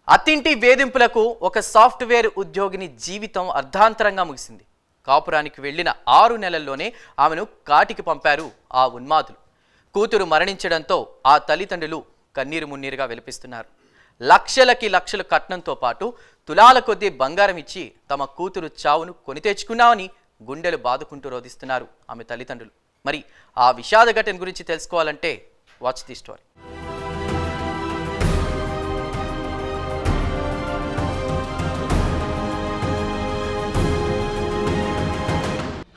అత్తింటి వేధింపులకు ఒక సాఫ్ట్వేర్ ఉద్యోగిని జీవితం అర్ధాంతరంగా ముగిసింది. కాపురానికి వెళ్లిన 6 నెలల్లోనే ఆమెను కాటికి పంపారు ఆ ఉన్మాదులు. కూతురు మరణించడంతో ఆ తల్లిదండ్రులు కన్నీరు మున్నీరుగా విలపిస్తున్నారు. లక్షలు కట్నంతో పాటు తులాల కొద్దీ బంగారం ఇచ్చి తమ కూతురు చావును కొని తెచ్చుకున్నామని గుండెలు బాదుకుంటూ రోధిస్తున్నారు ఆమె తల్లిదండ్రులు. మరి ఆ విషాద ఘటన గురించి తెలుసుకోవాలంటే watch the story.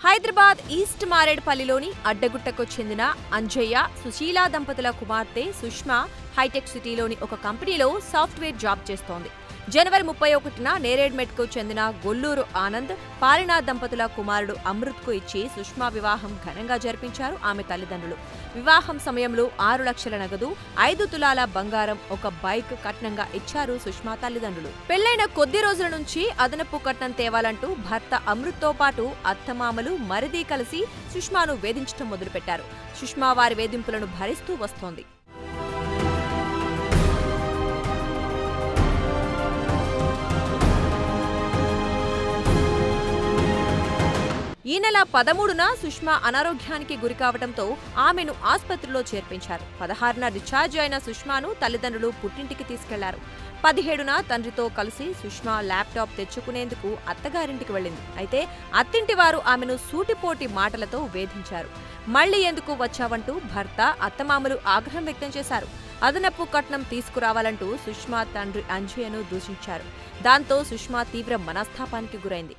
Hyderabad east మారేడ్పల్లిలోని అడ్డగుట్టకు చెందిన అంజయ్య, సుశీల దంపతుల కుమార్తె సుష్మా హైటెక్ సిటీలోని ఒక కంపెనీలో సాఫ్ట్వేర్ జాబ్ చేస్తోంది. జనవరి 31న నేరేడ్మెట్కు చెందిన గొల్లూరు ఆనంద్, పాలినా దంపతుల కుమారుడు అమృత్కు ఇచ్చి సుష్మా వివాహం ఘనంగా జరిపించారు ఆమె తల్లిదండ్రులు. వివాహం సమయంలో 6 లక్షల నగదు, 5 తులాల బంగారం, ఒక బైక్ కట్నంగా ఇచ్చారు సుష్మా తల్లిదండ్రులు. పెళ్లైన కొద్ది రోజుల నుంచి అదనపు కట్నం తేవాలంటూ భర్త అమృత్తో పాటు అత్తమామలు, మరిది కలిసి సుష్మాను వేధించడం మొదలుపెట్టారు. సుష్మా వారి వేధింపులను భరిస్తూ వస్తోంది. ఈ నెల 13న సుష్మా అనారోగ్యానికి గురికావడంతో ఆమెను ఆసుపత్రిలో చేర్పించారు. 16న డిశ్చార్జ్ అయిన సుష్మాను తల్లిదండ్రులు పుట్టింటికి తీసుకెళ్లారు. 17న తండ్రితో కలిసి సుష్మా ల్యాప్టాప్ తెచ్చుకునేందుకు అత్తగారింటికి వెళ్లింది. అయితే అత్తింటి వారు ఆమెను సూటిపోటి మాటలతో వేధించారు. మళ్లీ ఎందుకు వచ్చావంటూ భర్త, అత్తమామలు ఆగ్రహం వ్యక్తం చేశారు. అదనపు కట్నం తీసుకురావాలంటూ సుష్మా తండ్రి అంజయ్యను దూషించారు. దాంతో సుష్మా తీవ్ర మనస్తాపానికి గురైంది.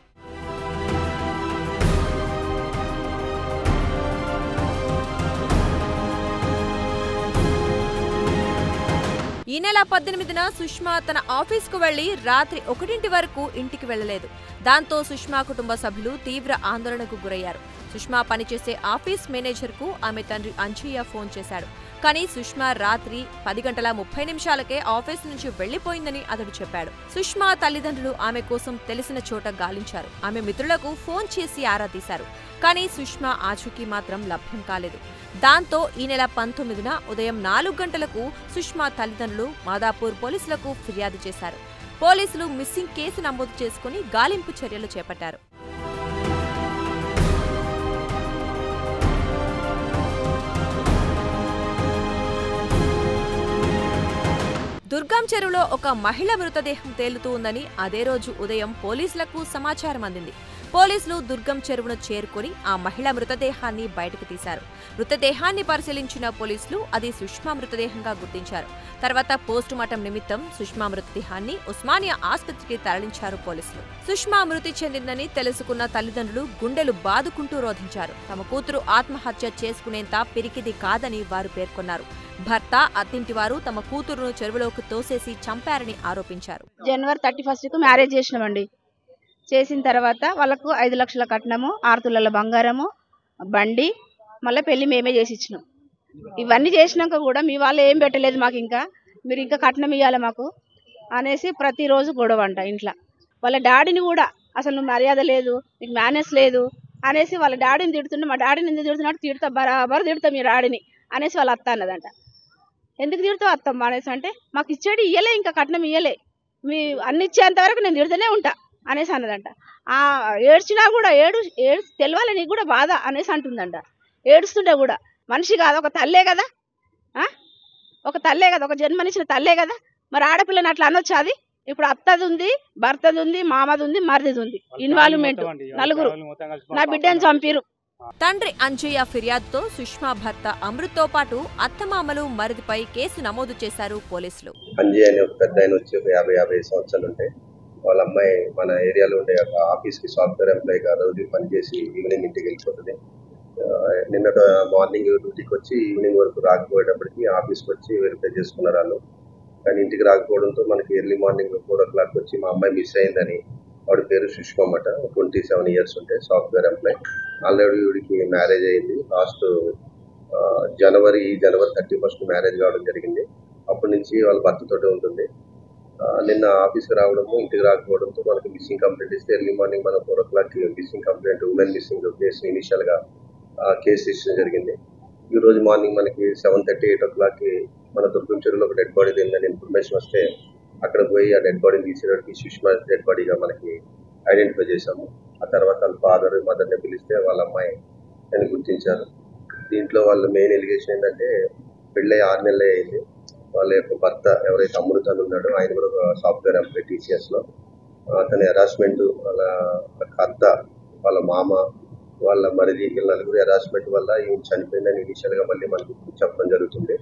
ఈ నెల 18న సుష్మా తన ఆఫీస్కు వెళ్లి రాత్రి 1 వరకు ఇంటికి వెళ్లలేదు. దాంతో సుష్మా కుటుంబ సభ్యులు తీవ్ర ఆందోళనకు గురయ్యారు. సుష్మా పనిచేసే ఆఫీస్ మేనేజర్కు ఆమె తండ్రి అంజయ్య ఫోన్ చేశాడు. కానీ సుష్మా రాత్రి 10:30 ఆఫీస్ నుంచి వెళ్లిపోయిందని అతడు చెప్పాడు. సుష్మా తల్లిదండ్రులు ఆమె కోసం తెలిసిన చోట గాలించారు. ఆమె మిత్రులకు ఫోన్ చేసి ఆరా తీశారు. కానీ సుష్మా ఆచూకీ మాత్రం లభ్యం కాలేదు. దాంతో ఈ నెల 19న ఉదయం 4 గంటలకు సుష్మా తల్లిదండ్రులు మాదాపూర్ పోలీసులకు ఫిర్యాదు చేశారు. పోలీసులు మిస్సింగ్ కేసు నమోదు చేసుకుని గాలింపు చర్యలు చేపట్టారు. దుర్గం చెరువులో ఒక మహిళ మృతదేహం తేలుతూ ఉందని అదే రోజు ఉదయం పోలీసులకు సమాచారం అందింది. పోలీసులు దుర్గం చెరువును చేరుకుని ఆ మహిళ మృతదేహాన్ని బయటకు తీశారు. మృతదేహాన్ని పరిశీలించిన పోలీసులు అది సుష్మా మృతదేహంగా గుర్తించారు. తర్వాత పోస్టుమార్టం నిమిత్తం సుష్మా మృతదేహాన్ని ఉస్మానియా ఆసుపత్రికి తరలించారు పోలీసులు. సుష్మా మృతి చెందిందని తెలుసుకున్న తల్లిదండ్రులు గుండెలు బాదుకుంటూ రోధించారు. తమ కూతురు ఆత్మహత్య చేసుకునేంత పిరికిది కాదని వారు పేర్కొన్నారు. భర్త, అత్తింటి వారు తమ కూతురును చెరువులోకి తోసేసి చంపారని ఆరోపించారు. జనవరి 31కు మ్యారేజ్ చేసినామండి. చేసిన తర్వాత వాళ్ళకు 5 లక్షల కట్నము, 6 తులాల బంగారము, బండి, మళ్ళీ పెళ్లి మేమే చేసి ఇచ్చినాం. ఇవన్నీ చేసినాక కూడా మీ వాళ్ళు ఏం పెట్టలేదు మాకు, ఇంకా మీరు ఇంకా కట్నం ఇవ్వాలి మాకు అనేసి ప్రతిరోజు గొడవ అంట ఇంట్లో. వాళ్ళ డాడీని కూడా అసలు నువ్వు మర్యాద లేదు, నీకు మేనేజ్ లేదు అనేసి వాళ్ళ డాడీని తిడుతుండే. మా డాడీని ఎందుకు తిడుతున్నాడు, తిడతా బరాబర్ తిడతా మీ డాడీని అనేసి వాళ్ళ అత్త అన్నదంట. ఎందుకు తిడతావు అత్తమ్మ అనేసి అంటే, మాకు ఇచ్చేది ఇయ్యలే, ఇంకా కట్నం ఇయ్యలే, మీ అన్ని ఇచ్చేంత వరకు నేను తిడుతూనే ఉంటా అనేసి అన్నదంట. ఏడ్చినా కూడా ఏడు తెలవాలి నీకు కూడా బాధ అనేసి అంటుందంట. ఏడుస్తుంటే కూడా మనిషి కాదు, ఒక తల్లే కదా, ఒక తల్లే కదా, ఒక జన్మనిచ్చిన తల్లే కదా, మరి ఆడపిల్లని అట్లా అనొచ్చు? అది ఇప్పుడు అత్తది ఉంది, భర్తది ఉంది, మామది ఉంది, మరిది ఉంది, ఇన్వాల్వ్మెంట్ నలుగురు. నా బిడ్డని చంపిరు. తండ్రి అంజయ్య ఫిర్యాదుతో సుష్మా భర్త అమృత్తో పాటు అత్తమామలు, మరిదిపై కేసు నమోదు చేశారు పోలీసులు. అంజయ్య అనే ఒక పెద్ద ఆయన వచ్చి ఒక 50 సంవత్సరాలు ఉంటాయి. వాళ్ళ అమ్మాయి మన ఏరియాలో ఉండే ఒక ఆఫీస్కి సాఫ్ట్వేర్ ఎంప్లాయీగా రోజు పనిచేసి ఈవినింగ్ ఇంటికి వెళ్ళిపోతుంది. నిన్నటి మార్నింగ్ డ్యూటీకి వచ్చి ఈవినింగ్ వరకు రాకపోయేటప్పటికి ఆఫీస్కి వచ్చి వెరిఫై చేసుకున్నారు వాళ్ళు. కానీ ఇంటికి రాకపోవడంతో మనకి ఎర్లీ మార్నింగ్ 4 o'clock వచ్చి మా అమ్మాయి మిస్ అయిందని, వాడి పేరు సుష్మా అన్నమాట, 27 years ఉంటాయి, సాఫ్ట్వేర్ ఎంప్లాయీ. ఆల్రెడీ వీడికి మ్యారేజ్ అయింది. లాస్ట్ జనవరి 31st మ్యారేజ్ కావడం జరిగింది. అప్పటి నుంచి వాళ్ళ భర్తతోటే ఉంటుంది. నిన్న ఆఫీస్కి రావడము, ఇంటికి రాకపోవడంతో మనకి మిస్సింగ్ కంప్లైంట్ ఇస్తే ఎర్లీ మార్నింగ్ మనం 4 o'clock missing complaint, women missing case ఇనిషియల్గా కేసు ఇచ్చడం జరిగింది. ఈ రోజు మార్నింగ్ మనకి 7:30, 8 o'clock మన దుర్గం చెరువులో ఒక డెడ్ బాడీ ఉందని ఇన్ఫర్మేషన్ వస్తే అక్కడ పోయి ఆ డెడ్ బాడీని తీసేటప్పటికి సుష్మా డెడ్ బాడీగా మనకి ఐడెంటిఫై చేశాము. ఆ తర్వాత వాళ్ళ ఫాదర్ మదర్ని పిలిస్తే వాళ్ళ అమ్మాయి అని గుర్తించారు. దీంట్లో వాళ్ళ మెయిన్ ఎలిగేషన్ ఏంటంటే పెళ్ళై 6 నెలలే అయింది. వాళ్ళ యొక్క భర్త ఎవరైతే అమృత అని ఉన్నాడో ఆయన కూడా ఒక సాఫ్ట్వేర్ ఎంప్లాయ్ TCSలో. అతని హెరాస్మెంట్, వాళ్ళ అత్త, వాళ్ళ మామ, వాళ్ళ మరిది, వీళ్ళ నలుగురు హెరాస్మెంట్ వల్ల ఈమె చనిపోయిందని ఇనిషియల్గా మళ్ళీ మనకు చెప్పడం జరుగుతుంది.